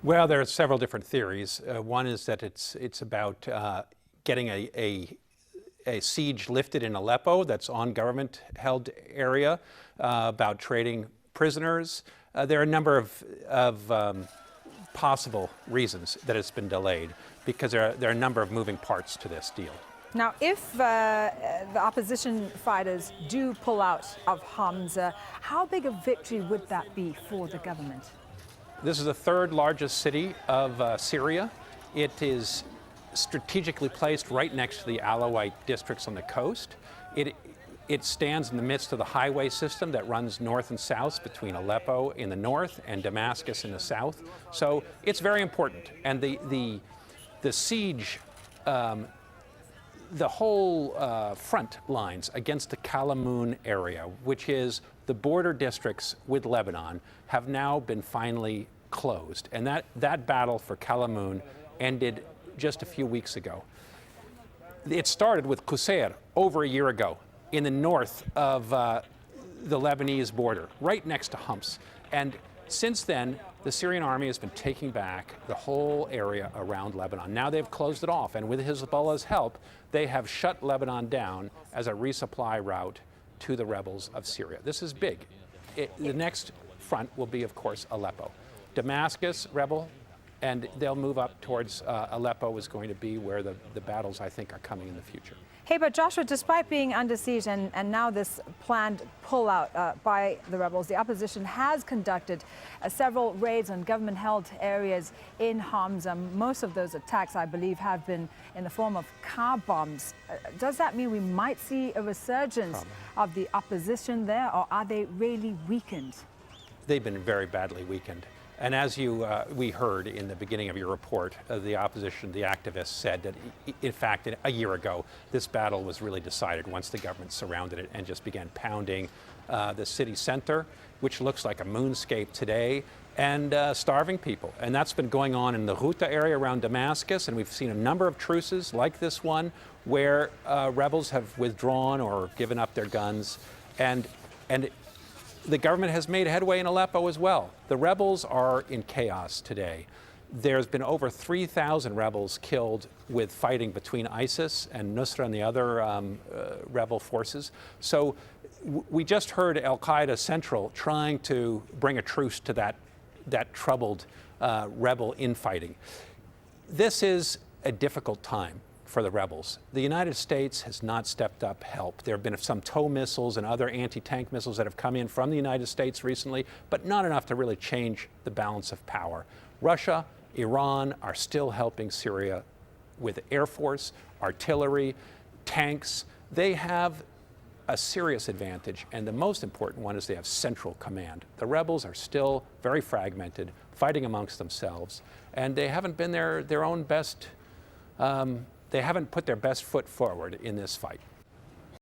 Well, there are several different theories. One is that it's about getting a siege lifted in Aleppo that's on government-held area, about trading prisoners. There are a number of possible reasons that it's been delayed because there are a number of moving parts to this deal. Now, if the opposition fighters do pull out of Homs, how big a victory would that be for the government? This is the third largest city of Syria. It is strategically placed right next to the Alawite districts on the coast. It stands in the midst of the highway system that runs north and south between Aleppo in the north and Damascus in the south. So it's very important. And the siege, the whole front lines against the Kalamoun area, which is the border districts with Lebanon, have now been finally closed. And that battle for Kalamoun ended just a few weeks ago. It started with Qusair over a year ago in the north of the Lebanese border, right next to Homs. And since then, the Syrian army has been taking back the whole area around Lebanon. Now they've closed it off, and with Hezbollah's help, they have shut Lebanon down as a resupply route to the rebels of Syria. This is big. The next front will be, of course, Aleppo. Damascus, rebel, and they'll move up towards Aleppo is going to be where the battles, I think, are coming in the future. Hey, but Joshua, despite being under siege and now this planned pullout by the rebels, the opposition has conducted several raids on government-held areas in Homs. Most of those attacks, I believe, have been in the form of car bombs. Does that mean we might see a resurgence of the opposition there, or are they really weakened? They've been very badly weakened. And as we heard in the beginning of your report, the opposition, the activists said that, in fact, a year ago, this battle was really decided once the government surrounded it and just began pounding the city center, which looks like a moonscape today, and starving people. And that's been going on in the Ghouta area around Damascus, and we've seen a number of truces like this one where rebels have withdrawn or given up their guns. And the government has made headway in Aleppo as well. The rebels are in chaos today. There's been over 3,000 rebels killed with fighting between ISIS and Nusra and the other rebel forces. So we just heard al-Qaeda Central trying to bring a truce to that troubled rebel infighting. This is a difficult time for the rebels. The United States has not stepped up help. There have been some TOW missiles and other anti-tank missiles that have come in from the United States recently, but not enough to really change the balance of power. Russia, Iran are still helping Syria with air force, artillery, tanks. They have a serious advantage, and the most important one is they have central command. The rebels are still very fragmented, fighting amongst themselves, and they haven't been their own best. They haven't put their best foot forward in this fight.